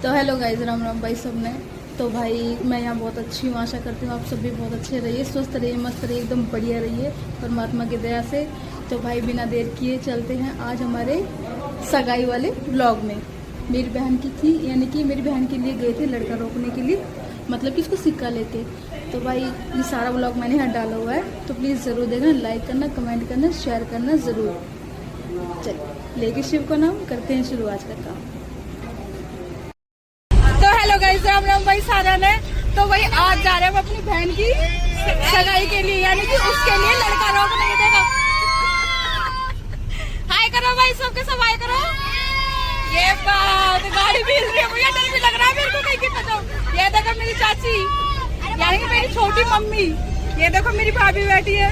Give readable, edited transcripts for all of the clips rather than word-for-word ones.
तो hello guys, Ram Ram भाई सबने। तो भाई मैं यहाँ बहुत अच्छी हूँ, आशा करती हूँ आप सब भी बहुत अच्छे रहिए, स्वस्थ रहिए, मस्त रहिए, एकदम बढ़िया रहिए परमात्मा की दया से। तो भाई बिना देर किए चलते हैं आज हमारे सगाई वाले व्लॉग में। मेरी बहन की थी, यानी कि मेरी बहन के लिए गए थे लड़का रोकने के लिए, मतलब कि इसको सिक्का लेके। तो भाई ये सारा व्लॉग मैंने यहाँ डाला हुआ है, तो प्लीज़ ज़रूर देखना, लाइक करना, कमेंट करना, शेयर करना ज़रूर। चलिए लेके शिव को नाम करते हैं शुरू आज का काम। हेलो गाइस, राम राम भाई सारा ने। तो भाई आज जा रहे हैं हम अपनी बहन की सगाई के लिए, यानी कि उसके लिए लड़का रोकने के। देखो हाय करो भाई, सबके सब हाय करो। ये बात गाड़ी भी हिल रही है, मुझे डर भी लग रहा है मेरे को कहीं की तो। ये देखो मेरी चाची, यानी कि मेरी छोटी मम्मी। ये देखो मेरी भाभी बैठी है।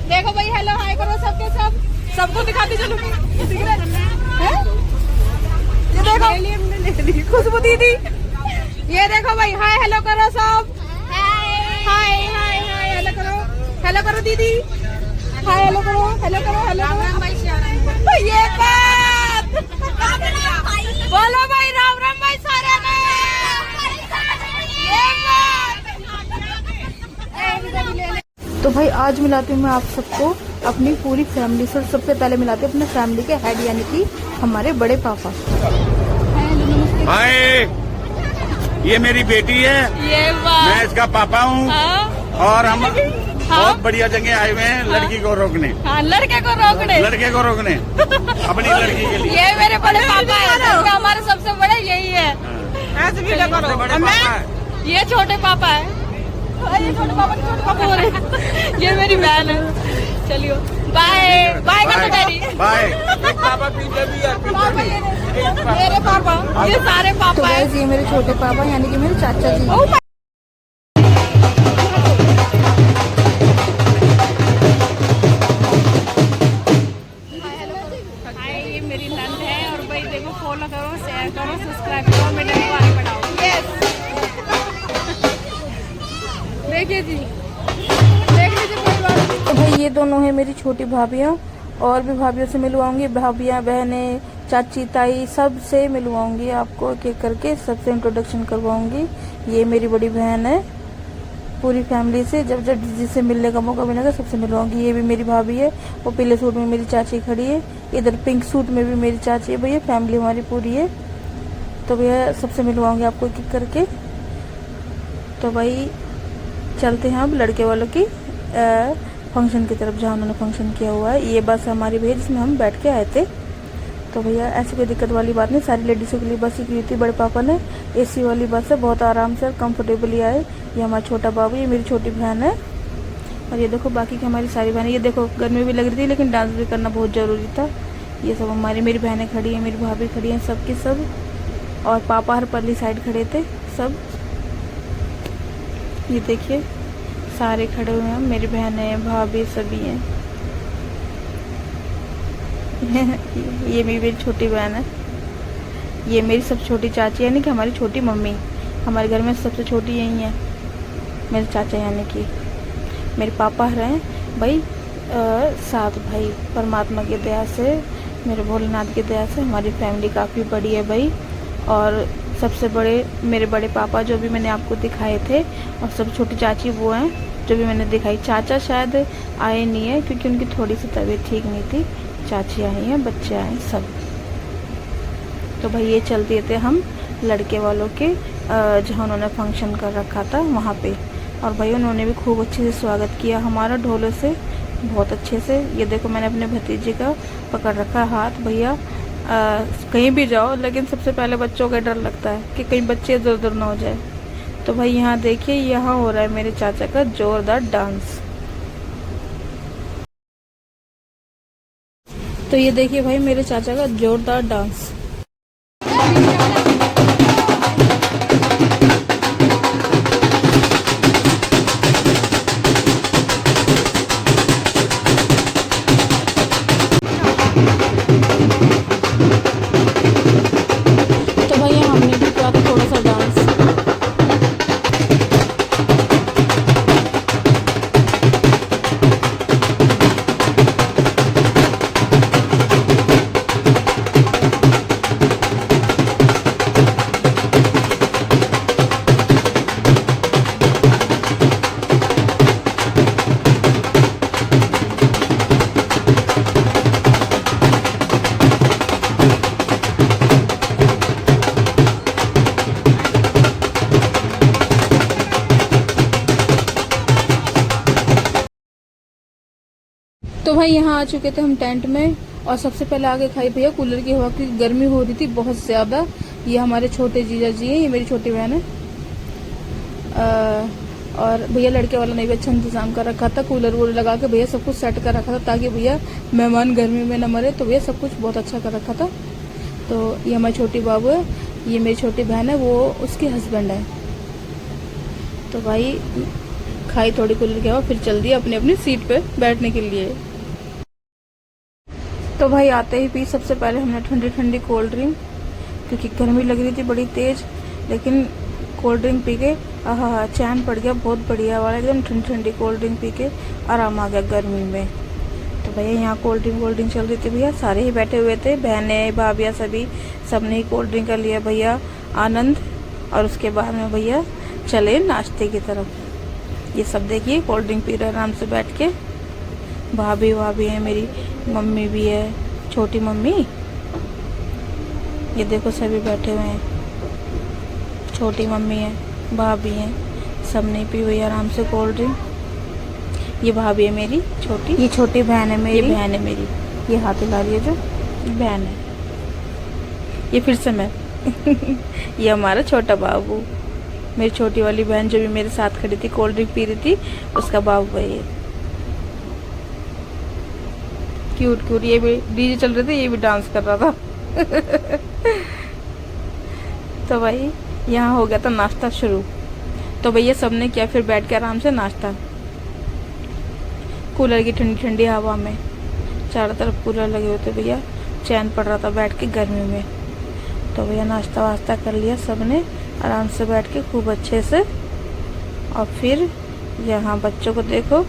देखो भाई हेलो हाय करो सबके सब, सबको दिखाती चलो। ये देखो खुशबू दीदी, ये देखो भाई हाय हेलो करो सब। हाय हाय हाय हेलो करो, हेलो करो दीदी, हाय हेलो करो, हेलो करो, हेलो करो। ये बात बोलो भाई, राम राम भाई सारे ने। तो भाई आज मिलाती हूँ मैं आप सबको अपनी पूरी फैमिली से। सबसे पहले मिलाते हैं अपने फैमिली के हेड, यानी कि हमारे बड़े पापा। हाय, ये मेरी बेटी है, ये मैं इसका पापा हूँ। और हम बहुत बढ़िया जगह आए हुए हैं लड़की को रोकने। लड़के को रोकने, लड़के को रोकने अपनी लड़की के लिए। ये मेरे बड़े पापा है, हमारे सबसे बड़े यही है। ये छोटे पापा है, ये छोटे पापा हो रहे। ये मेरी बहन है। चलियो बाय बाय कर दो डैडी, बाय। पापा पीछे भी है, मेरे पापा, ये सारे पापा है। ये मेरे छोटे पापा यानी कि मेरे चाचा जी। ये मेरी नंद है। और भाई देखो फॉलो करो, शेयर करो, सब्सक्राइब करो, मेरे को आगे बढ़ाओ। देखिए जी, देख लीजिए परिवार। तो भाई ये दोनों है मेरी छोटी भाभियाँ, और भी भाभियों से मिलवाऊंगी, भाभियाँ बहनें चाची ताई सब से मिलवाऊंगी आपको, एक एक करके सबसे इंट्रोडक्शन करवाऊंगी। ये मेरी बड़ी बहन है, पूरी फैमिली से जब जब जिससे मिलने का मौका मिलेगा सबसे मिलवाऊंगी। ये भी मेरी भाभी है, वो पीले सूट में मेरी चाची खड़ी है, इधर पिंक सूट में भी मेरी चाची है। भैया फैमिली हमारी पूरी है, तो भैया सबसे मिलवाऊंगी आपको एक एक करके। तो भाई चलते हैं अब लड़के वालों की फंक्शन की तरफ, जहाँ उन्होंने फंक्शन किया हुआ है। ये बस हमारी भैया जिसमें हम बैठ के आए थे। तो भैया ऐसी कोई दिक्कत वाली बात नहीं, सारी लेडीज़ों के लिए बस ही की थी। बड़े पापा ने एसी वाली बस है, बहुत आराम से और कंफर्टेबली आए। ये हमारा छोटा बाबू, ये मेरी छोटी बहन है। और ये देखो बाकी की हमारी सारी बहनें। ये देखो गर्मी भी लग रही थी लेकिन डांस भी करना बहुत ज़रूरी था। ये सब हमारी मेरी बहनें खड़ी हैं, मेरी भाभी खड़ी हैं, सबकी सब। और पापा हर परली साइड खड़े थे सब। ये देखिए सारे खड़े हुए हैं, मेरी बहनें भाभी सभी हैं। ये मेरी छोटी बहन है, ये मेरी सब छोटी चाची यानी कि हमारी छोटी मम्मी। हमारे घर में सबसे छोटी यही है, मेरे चाचा यानी कि मेरे पापा हैं भाई। 7 भाई, परमात्मा की दया से, मेरे भोलेनाथ की दया से हमारी फैमिली काफ़ी बड़ी है भाई। और सबसे बड़े मेरे बड़े पापा जो भी मैंने आपको दिखाए थे, और सब छोटी चाची वो हैं जो भी मैंने दिखाई। चाचा शायद आए नहीं है क्योंकि उनकी थोड़ी सी तबीयत ठीक नहीं थी। चाची आई हैं, बच्चे आए सब। तो भाई ये चल दिए थे हम लड़के वालों के जहाँ उन्होंने फंक्शन कर रखा था वहाँ पे। और भाई उन्होंने भी खूब अच्छे से स्वागत किया हमारा, ढोलों से बहुत अच्छे से। ये देखो मैंने अपने भतीजे का पकड़ रखा हाथ। भैया कहीं भी जाओ, लेकिन सबसे पहले बच्चों का डर लगता है कि कहीं बच्चे इधर उधर ना हो जाए। तो भाई यहाँ देखिए, यहाँ हो रहा है मेरे चाचा का जोरदार डांस। तो ये देखिए भाई मेरे चाचा का जोरदार डांस। तो भाई हमने भी किया था थोड़ा सा डांस। तो भाई यहाँ आ चुके थे हम टेंट में, और सबसे पहले आगे खाई भैया कूलर की हवा, क्योंकि गर्मी हो रही थी बहुत ज्यादा। ये हमारे छोटे जीजा जी हैं, ये मेरी छोटी बहन है। और भैया लड़के वाला ने भी अच्छा इंतजाम कर रखा था, कूलर वूलर लगा के भैया सब कुछ सेट कर रखा था ताकि भैया मेहमान गर्मी में न मरे। तो भैया सब कुछ बहुत अच्छा कर रखा था। तो ये हमारी छोटी बाबू है, ये मेरी छोटी बहन है, वो उसके हस्बैंड है। तो भाई खाई थोड़ी कूलर की हवा, फिर चल दी अपनी अपनी सीट पे बैठने के लिए। तो भाई आते ही पी सबसे पहले हमने ठंडी ठंडी कोल्ड ड्रिंक, क्योंकि गर्मी लग रही थी बड़ी तेज। लेकिन कोल्ड ड्रिंक पी के आहा चैन पड़ गया, बहुत बढ़िया वाला एकदम ठंडी ठंडी कोल्ड ड्रिंक पी के आराम आ गया गर्मी में। तो भैया यहाँ कोल्ड ड्रिंक चल रही थी भैया, सारे ही बैठे हुए थे, बहनें भाभियाँ सभी, सबने ही कोल्ड ड्रिंक कर लिया भैया आनंद। और उसके बाद में भैया चले नाश्ते की तरफ। ये सब देखिए कोल्ड ड्रिंक पी रहे आराम से बैठ के, भाभी है, मेरी मम्मी भी है, छोटी मम्मी, ये देखो सभी बैठे हुए हैं, छोटी मम्मी है, भाभी है, सबने पी हुई आराम से कोल्ड ड्रिंक। ये भाभी है मेरी छोटी, ये छोटी बहन है मेरी, ये बहन है मेरी, ये हाथ हिला रही है जो बहन है, ये फिर से मैं ये हमारा छोटा बाबू, मेरी छोटी वाली बहन जो भी मेरे साथ खड़ी थी कोल्ड ड्रिंक पी रही थी, उसका बाबू है ये। क्यूट क्यूट, ये भी डीजे चल रहे थे, ये भी डांस कर रहा था तो भाई यहाँ हो गया था नाश्ता शुरू। तो भैया सबने किया फिर बैठ के आराम से नाश्ता, कूलर की ठंडी ठंडी हवा में, चारों तरफ कूलर लगे हुए थे भैया, चैन पड़ रहा था बैठ के गर्मी में। तो भैया नाश्ता वास्ता कर लिया सबने आराम से बैठ के खूब अच्छे से। और फिर यहाँ बच्चों को देखो,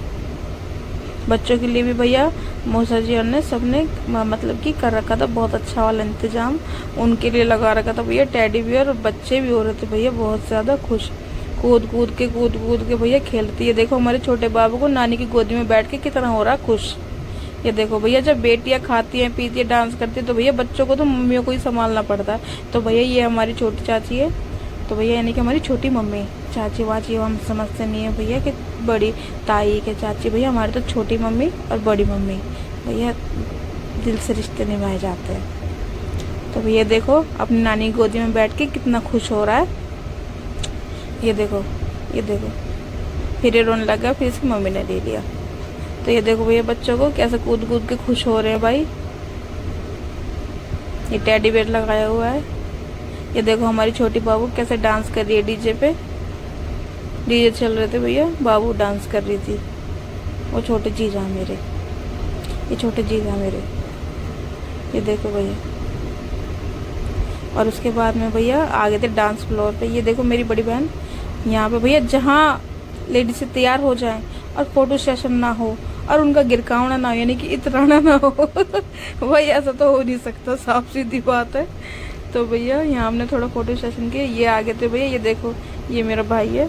बच्चों के लिए भी भैया मौसा जी और ने सबने मतलब कि कर रखा था बहुत अच्छा वाला इंतजाम, उनके लिए लगा रखा था भैया टेडी बियर, और बच्चे भी हो रहे थे भैया बहुत ज़्यादा खुश, कूद कूद के भैया खेलती है। देखो हमारे छोटे बाबू को नानी की गोदी में बैठ के कितना हो रहा खुश। ये देखो भैया जब बेटियां खाती हैं पीती है डांस करती है, तो भैया बच्चों को तो मम्मियों को ही संभालना पड़ता है। तो भैया ये हमारी छोटी चाची है, तो भैया यानी कि हमारी छोटी मम्मी, चाची वाची हम समझते नहीं है भैया कि बड़ी ताई के चाची, भैया हमारी तो छोटी मम्मी और बड़ी मम्मी भैया दिल से रिश्ते निभाए जाते हैं। तो भैया देखो अपनी नानी की गोदी में बैठ के कितना खुश हो रहा है, ये देखो फिर ये रोने लगा, फिर इसकी मम्मी ने ले लिया। तो ये देखो भैया बच्चों को कैसे कूद कूद के खुश हो रहे हैं भाई, ये टेडी बेयर लगाया हुआ है। ये देखो हमारी छोटी बाबू कैसे डांस कर रही है डीजे पे, डीजे चल रहे थे भैया, बाबू डांस कर रही थी, वो छोटे जीजा मेरे, ये छोटे जीजा मेरे, ये देखो भैया। और उसके बाद में भैया आ गए थे डांस फ्लोर पे। ये देखो मेरी बड़ी बहन यहाँ पे भैया, जहाँ लेडीज से तैयार हो जाएं और फोटो सेशन ना हो और उनका गिरकावना ना हो, यानी कि इतराना ना हो भाई ऐसा तो हो नहीं सकता, साफ सीधी बात है। तो भैया यहाँ हमने थोड़ा फोटो सेशन किया, ये आ गए थे भैया, ये देखो ये मेरा भाई है,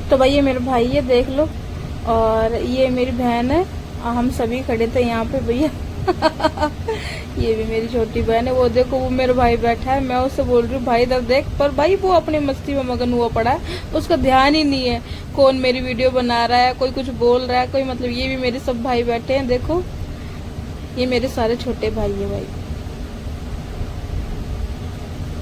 तो भाई ये मेरा भाई है देख लो, और ये मेरी बहन है, हम सभी खड़े थे यहाँ पे भैया ये भी मेरी छोटी बहन है, वो देखो वो मेरा भाई बैठा है, मैं उससे बोल रही हूँ भाई इधर देख, पर भाई वो अपनी मस्ती में मगन हुआ पड़ा है, उसका ध्यान ही नहीं है कौन मेरी वीडियो बना रहा है, कोई कुछ बोल रहा है, कोई मतलब। ये भी मेरे सब भाई बैठे हैं देखो, ये मेरे सारे छोटे भाई है भाई।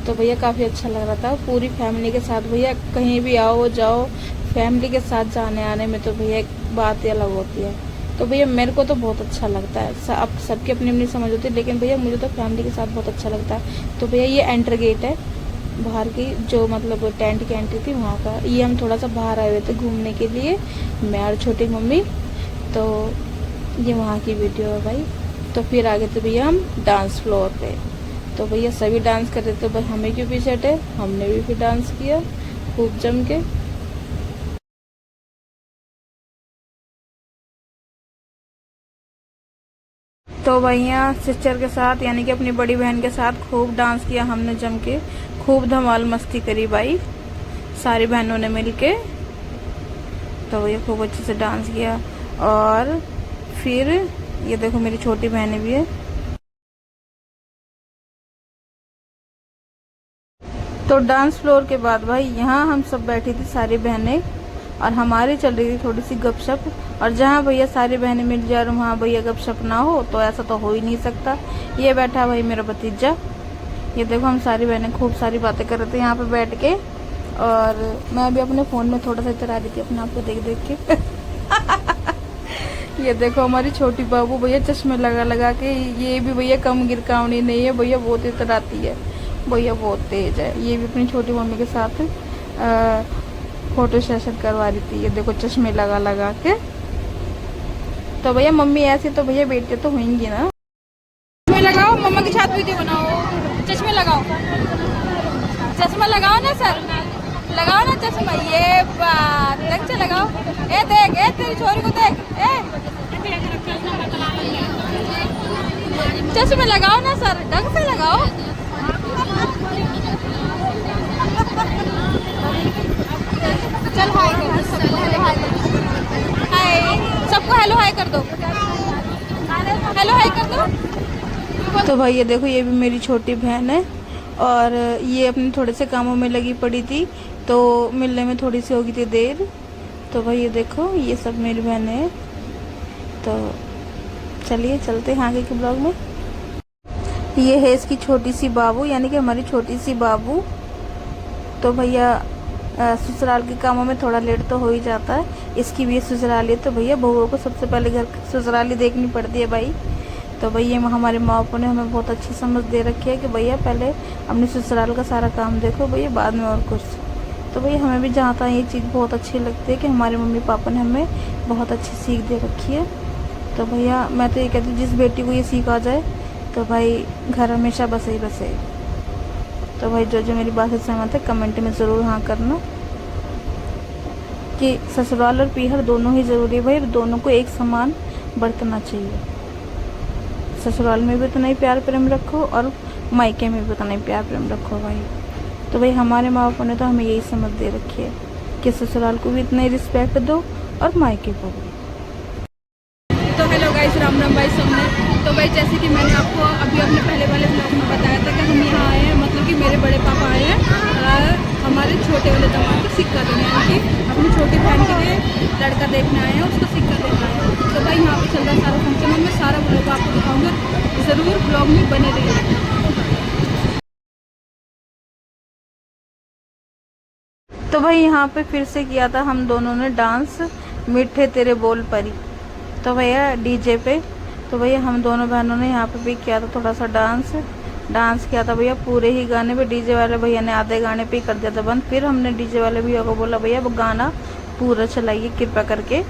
तो भैया काफी अच्छा लग रहा था पूरी फैमिली के साथ भैया, कहीं भी आओ जाओ फैमिली के साथ जाने आने में तो भैया एक बात ही अलग होती है। तो भैया मेरे को तो बहुत अच्छा लगता है, अब सबकी अपनी अपनी समझ होती है, लेकिन भैया मुझे तो फैमिली के साथ बहुत अच्छा लगता है। तो भैया ये एंटर गेट है बाहर की, जो मतलब टेंट की एंट्री थी वहाँ का। ये हम थोड़ा सा बाहर आए हुए थे घूमने के लिए, मैं और छोटी मम्मी, तो ये वहाँ की वीडियो है भाई। तो फिर आ गए थे भैया हम डांस फ्लोर पे, तो भैया सभी डांस कर रहे थे, बस हमें क्यों पीछे हटे, हमने भी फिर डांस किया खूब जम के। तो भैया सिस्टर के साथ यानी कि अपनी बड़ी बहन के साथ खूब डांस किया हमने जम के, खूब धमाल मस्ती करी भाई सारी बहनों ने मिल के। तो भैया खूब अच्छे से डांस किया। और फिर ये देखो मेरी छोटी बहनें भी है। तो डांस फ्लोर के बाद भाई यहाँ हम सब बैठी थी सारी बहनें, और हमारी चल रही थी थोड़ी सी गपशप। और जहाँ भैया सारी बहनें मिल जाए और वहाँ भैया गपशप ना हो तो ऐसा तो हो ही नहीं सकता। ये बैठा भाई मेरा भतीजा, ये देखो हम सारी बहनें खूब सारी बातें कर रहे थे यहाँ पे बैठ के। और मैं भी अपने फ़ोन में थोड़ा सा चला रही थी अपने आप को देख देख के। ये देखो हमारी छोटी बाबू भैया चश्मे लगा लगा के, ये भी भैया कम गिरकावनी नहीं है भैया, बहुत इतराती है भैया, बहुत तेज है। ये भी अपनी छोटी मम्मी के साथ फोटो सेशन करवा रही थी, ये देखो चश्मे लगा लगा के। तो भैया मम्मी ऐसी तो भैया बेटे तो होंगी ना। चश्मे लगाओ, मम्मा के साथ वीडियो बनाओ, चश्मे लगाओ, चश्मा लगाओ ना सर, लगाओ ना चश्मा। ये बात ढंग से लगाओ। ए देख, ए तेरी छोरी को देख, ए चश्मे लगाओ ना सर, ढंग से लगाओ। चल हाय कर दो सबको, हेलो हाय कर दो, हाय सबको हेलो हाय कर दो, हेलो हाय कर दो। तो भाई ये देखो ये भी मेरी छोटी बहन है और ये अपने थोड़े से कामों में लगी पड़ी थी, तो मिलने में थोड़ी सी हो गई थी देर। तो भाई ये देखो ये सब मेरी बहन है। तो चलिए चलते हैं आगे के ब्लॉग में। ये है इसकी छोटी सी बाबू, यानी कि हमारी छोटी सी बाबू। तो भैया ससुराल के कामों में थोड़ा लेट तो हो ही जाता है, इसकी भी ससुराली, तो भैया बहुओं को सबसे पहले घर ससुराली देखनी पड़ती है भाई। तो भैया हमारे माँ बाप ने हमें बहुत अच्छी समझ दे रखी है कि भैया पहले अपने ससुराल का सारा काम देखो भैया, बाद में और कुछ। तो भैया हमें भी जहाँ तक ये चीज़ बहुत अच्छी लगती है कि हमारे मम्मी पापा ने हमें बहुत अच्छी सीख दे रखी है। तो भैया मैं तो ये कहती हूँ जिस बेटी को ये सीख आ जाए तो भाई घर हमेशा बसे ही बसे। तो भाई जो जो मेरी बात से सहमत है कमेंट में ज़रूर हाँ करना कि ससुराल और पीहर दोनों ही ज़रूरी है भाई, दोनों को एक समान बरतना चाहिए। ससुराल में भी उतना ही प्यार प्रेम रखो और मायके में भी उतना ही प्यार प्रेम रखो भाई। तो भाई हमारे माँ बाप ने तो हमें यही समझ दे रखी है कि ससुराल को भी इतना ही रिस्पेक्ट दो और मायके को भी। तो हेलो गाइस, राम राम भाई सबने। तो भाई जैसे कि मैंने आपको अभी अपने पहले वाले ब्लॉग में बताया था कि हम यहाँ आए हैं, मतलब कि मेरे बड़े पापा आए हैं हमारे छोटे वाले दामाद को सिक्का देने, यानी कि अपनी छोटी बहन के लिए लड़का देखने आए हैं, उसको सिक्का देना है। तो भाई यहाँ पे चल रहा सारा फंक्शन, मैं सारा ब्लॉग आपको दिखाऊंगा, ज़रूर ब्लॉग में बने रहिए। तो भाई यहाँ पे फिर से किया था हम दोनों ने डांस, मीठे तेरे बोल परी। तो भैया डीजे पे, तो भैया हम दोनों बहनों ने यहाँ पे भी किया था थोड़ा सा डांस किया था भैया पूरे ही गाने पे। डीजे वाले भैया ने आधे गाने पे ही कर दिया था बंद, फिर हमने डीजे वाले भैया को बोला भैया वो गाना पूरा चलाइए कृपया करके।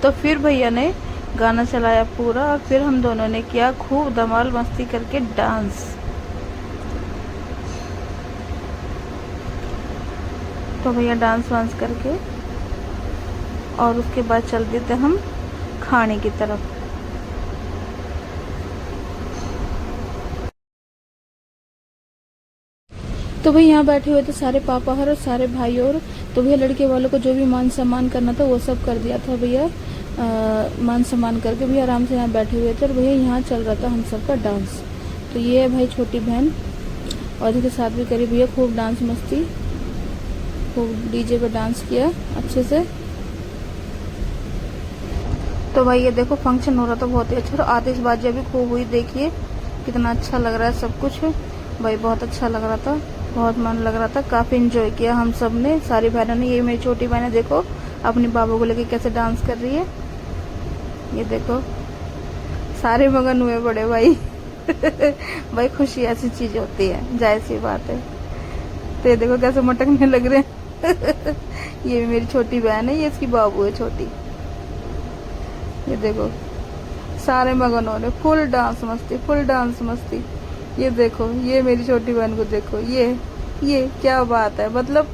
तो फिर भैया ने गाना चलाया पूरा और फिर हम दोनों ने किया खूब धमाल मस्ती करके डांस। तो भैया डांस वांस करके और उसके बाद चल देते हम खाने की तरफ। तो भाई यहाँ बैठे हुए थे सारे पापा और सारे भाई, और तो भैया लड़के वालों को जो भी मान सम्मान करना था वो सब कर दिया था भैया। मान सम्मान करके भैया आराम से यहाँ बैठे हुए थे और भैया यहाँ चल रहा था हम सबका डांस। तो ये है भाई छोटी बहन और इसके साथ भी करी भैया खूब डांस मस्ती, खूब डीजे पे डांस किया अच्छे से। तो भाई ये देखो फंक्शन हो रहा था बहुत ही अच्छा और आतिशबाजी भी खूब हुई, देखिए कितना अच्छा लग रहा है सब कुछ भाई, बहुत अच्छा लग रहा था, बहुत मन लग रहा था, काफ़ी एंजॉय किया हम सब ने, सारी बहनों ने। ये मेरी छोटी बहन है, देखो अपनी बाबू को लेके कैसे डांस कर रही है, ये देखो सारे मगन हुए बड़े भाई। भाई खुशी ऐसी चीज होती है, जाहिर सी बात है। तो ये देखो कैसे मटकने लग रहे हैं। ये मेरी छोटी बहन है, ये इसकी बाबू है छोटी, ये देखो सारे मगन हो रहे, फुल डांस मस्ती, फुल डांस मस्ती। ये देखो ये मेरी छोटी बहन को देखो, ये क्या बात है, मतलब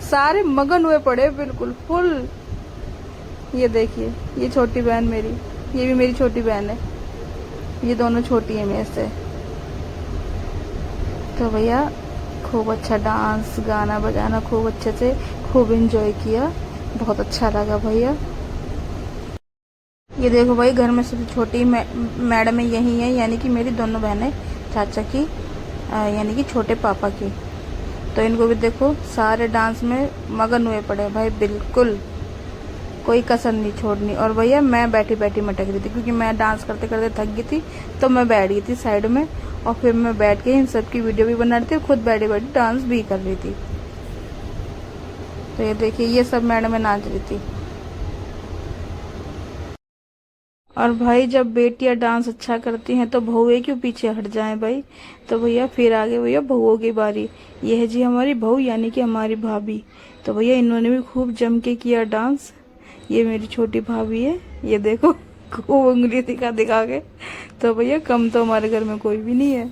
सारे मगन हुए पड़े बिल्कुल फुल। ये देखिए ये छोटी बहन मेरी, ये भी मेरी छोटी बहन है, ये दोनों छोटी है मेरे से। तो भैया खूब अच्छा डांस गाना बजाना खूब अच्छे से खूब एंजॉय किया, बहुत अच्छा लगा भैया। ये देखो भाई घर में सबसे छोटी मैडम यही है, यानी कि मेरी दोनों बहनें चाचा की, यानी कि छोटे पापा की। तो इनको भी देखो सारे डांस में मगन हुए पड़े भाई, बिल्कुल कोई कसर नहीं छोड़नी। और भैया मैं बैठी बैठी मटक रही थी क्योंकि मैं डांस करते करते थक गई थी, तो मैं बैठ गई थी साइड में और फिर मैं बैठ के इन सब की वीडियो भी बना रही थी, खुद बैठी बैठी डांस भी कर रही थी। तो ये देखिए ये सब मैडम में नाच रही थी। और भाई जब बेटियां डांस अच्छा करती हैं तो बहुएं क्यों पीछे हट जाएं भाई। तो भैया फिर आगे भैया बहुओं की बारी। ये है जी हमारी बहू यानी कि हमारी भाभी। तो भैया इन्होंने भी खूब जम के किया डांस। ये मेरी छोटी भाभी है, ये देखो खूब उंगली दिखा दिखा के। तो भैया कम तो हमारे घर में कोई भी नहीं है,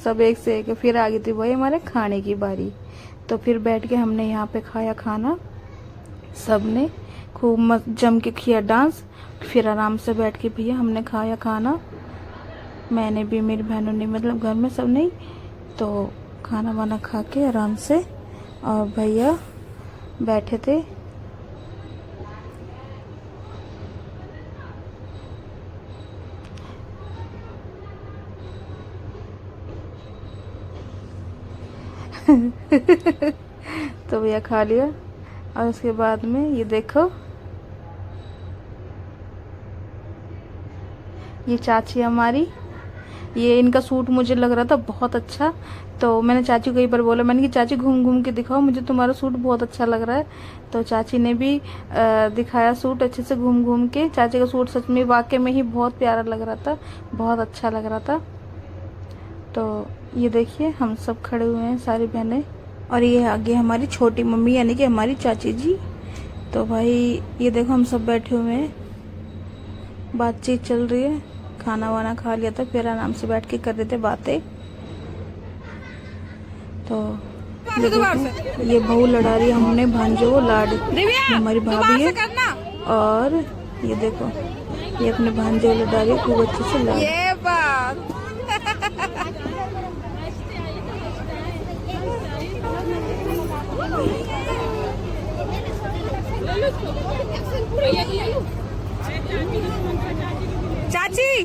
सब एक से एक। फिर आ गई थी भाई हमारे खाने की बारी। तो फिर बैठ के हमने यहाँ पे खाया खाना, सबने खूब मस्त जम के किया डांस। फिर आराम से बैठ के भैया हमने खाया खाना, मैंने भी मेरी बहनों ने, मतलब घर में सब नहीं। तो खाना वाना खा के आराम से और भैया बैठे थे। तो भैया खा लिया और उसके बाद में ये देखो ये चाची हमारी, ये इनका सूट मुझे लग रहा था बहुत अच्छा। तो मैंने चाची को कई बार बोला, मैंने कि चाची घूम घूम के दिखाओ, मुझे तुम्हारा सूट बहुत अच्छा लग रहा है। तो चाची ने भी दिखाया सूट अच्छे से घूम घूम के। चाची का सूट सच में वाकई में ही बहुत प्यारा लग रहा था, बहुत अच्छा लग रहा था। तो ये देखिए हम सब खड़े हुए हैं सारी बहनें, और ये आगे हमारी छोटी मम्मी यानी कि हमारी चाची जी। तो भाई ये देखो हम सब बैठे हुए हैं, बातचीत चल रही है। खाना वाना खा लिया था, फिर आराम से बैठ के कर रहे थे बातें। तो ये देखो ये बहू लड़ा रही है हमने भांजो वो लाड, हमारी भाभी है। और ये देखो ये अपने भांजे लड़ा रही है खूब अच्छे से लाड। ये बात चाची।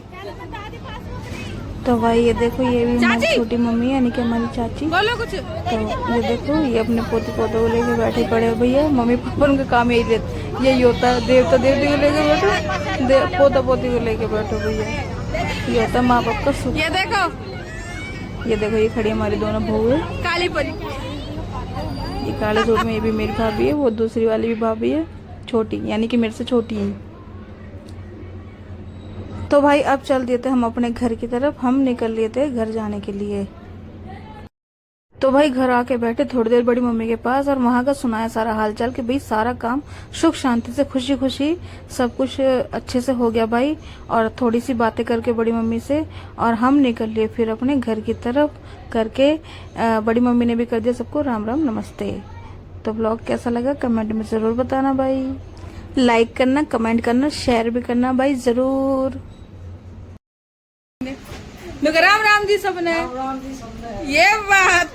तो भाई ये देखो ये भी हमारी छोटी मम्मी है यानी कि हमारी चाची। बोलो कुछ। तो ये देखो ये अपने पोते पोते को लेके बैठे पड़े हैं भैया। मम्मी पापा उनका काम यही होता है, देवता देवती को लेके बैठो, पोता पोती को लेके बैठो भैया, ये होता है माँ बाप का सुख। ये देखो ये खड़ी हमारी दोनों बहू है। काली परी, ये काले सूट में ये भी मेरी भाभी है, वो दूसरी वाली भी भाभी है छोटी, यानी कि मेरे से छोटी है। तो भाई अब चल देते हम अपने घर की तरफ, हम निकल लिए थे घर जाने के लिए। तो भाई घर आके बैठे थोड़ी देर बड़ी मम्मी के पास और वहां का सुनाया सारा हालचाल कि भाई सारा काम सुख शांति से खुशी खुशी सब कुछ अच्छे से हो गया भाई। और थोड़ी सी बातें करके बड़ी मम्मी से और हम निकल लिए फिर अपने घर की तरफ करके। बड़ी मम्मी ने भी कर दिया सबको राम राम नमस्ते। तो ब्लॉग कैसा लगा कमेंट में जरूर बताना भाई, लाइक करना, कमेंट करना, शेयर भी करना भाई जरूर। राम राम जी सबने। ये बात